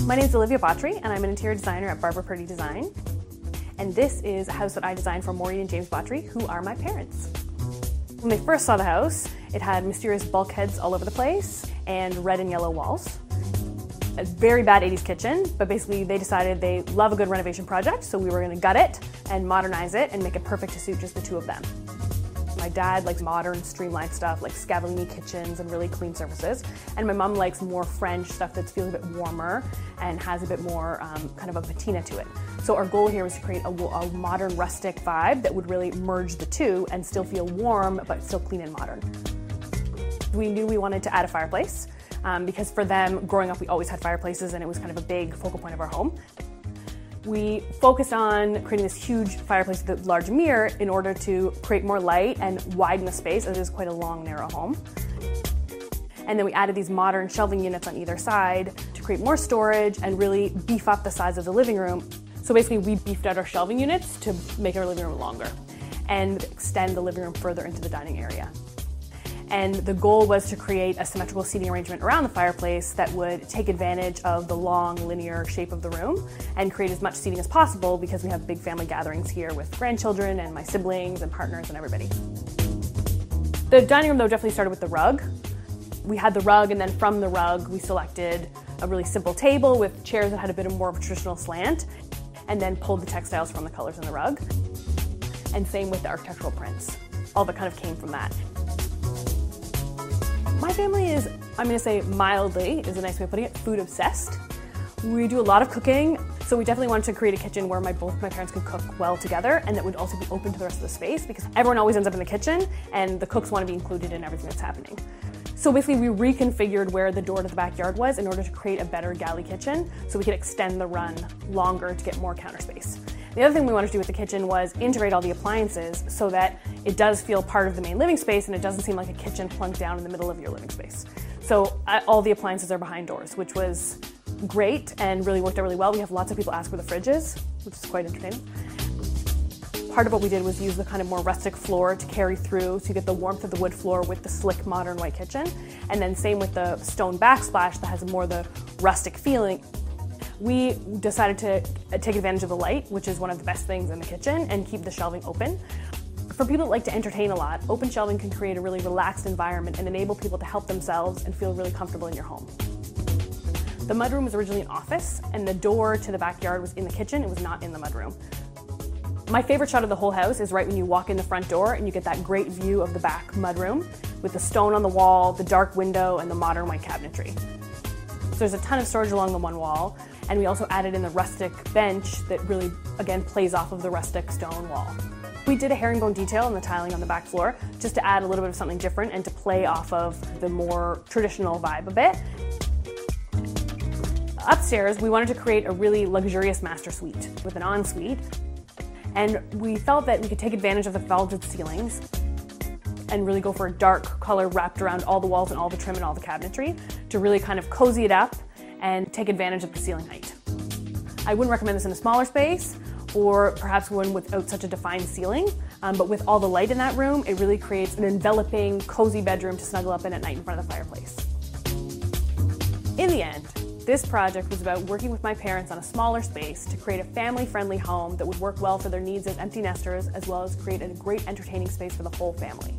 My name is Olivia Botry, and I'm an interior designer at Barbara Purdy Design. And this is a house that I designed for Maureen and James Botry, who are my parents. When they first saw the house, it had mysterious bulkheads all over the place and red and yellow walls. A very bad 80s kitchen, but basically they decided they love a good renovation project, so we were going to gut it and modernize it and make it perfect to suit just the two of them. My dad likes modern, streamlined stuff like Scavellini kitchens and really clean surfaces. And my mom likes more French stuff that feels a bit warmer and has a bit more kind of a patina to it. So our goal here was to create a modern, rustic vibe that would really merge the two and still feel warm, but still clean and modern. We knew we wanted to add a fireplace because for them, growing up, we always had fireplaces and it was kind of a big focal point of our home. We focused on creating this huge fireplace with a large mirror in order to create more light and widen the space, as it is quite a long, narrow home. And then we added these modern shelving units on either side to create more storage and really beef up the size of the living room. So basically we beefed out our shelving units to make our living room longer and extend the living room further into the dining area. And the goal was to create a symmetrical seating arrangement around the fireplace that would take advantage of the long, linear shape of the room and create as much seating as possible because we have big family gatherings here with grandchildren and my siblings and partners and everybody. The dining room, though, definitely started with the rug. We had the rug, and then from the rug, we selected a really simple table with chairs that had a bit more of a traditional slant, and then pulled the textiles from the colors in the rug. And same with the architectural prints. All that kind of came from that. My family is, I'm going to say mildly, is a nice way of putting it, food obsessed. We do a lot of cooking, so we definitely wanted to create a kitchen where both my parents could cook well together and that would also be open to the rest of the space because everyone always ends up in the kitchen and the cooks want to be included in everything that's happening. So basically we reconfigured where the door to the backyard was in order to create a better galley kitchen so we could extend the run longer to get more counter space. The other thing we wanted to do with the kitchen was integrate all the appliances so that it does feel part of the main living space and it doesn't seem like a kitchen plunked down in the middle of your living space. So all the appliances are behind doors, which was great and really worked out really well. We have lots of people ask where the fridge is, which is quite entertaining. Part of what we did was use the kind of more rustic floor to carry through to get the warmth of the wood floor with the slick modern white kitchen. And then same with the stone backsplash that has more the rustic feeling. We decided to take advantage of the light, which is one of the best things in the kitchen, and keep the shelving open. For people that like to entertain a lot, open shelving can create a really relaxed environment and enable people to help themselves and feel really comfortable in your home. The mudroom was originally an office, and the door to the backyard was in the kitchen. It was not in the mudroom. My favorite shot of the whole house is right when you walk in the front door and you get that great view of the back mudroom with the stone on the wall, the dark window, and the modern white cabinetry. So there's a ton of storage along the one wall, and we also added in the rustic bench that really, again, plays off of the rustic stone wall. We did a herringbone detail in the tiling on the back floor just to add a little bit of something different and to play off of the more traditional vibe a bit. Upstairs, we wanted to create a really luxurious master suite with an ensuite, and we felt that we could take advantage of the vaulted ceilings and really go for a dark color wrapped around all the walls and all the trim and all the cabinetry to really kind of cozy it up and take advantage of the ceiling height. I wouldn't recommend this in a smaller space or perhaps one without such a defined ceiling, but with all the light in that room, it really creates an enveloping, cozy bedroom to snuggle up in at night in front of the fireplace. In the end, this project was about working with my parents on a smaller space to create a family-friendly home that would work well for their needs as empty nesters, as well as create a great entertaining space for the whole family.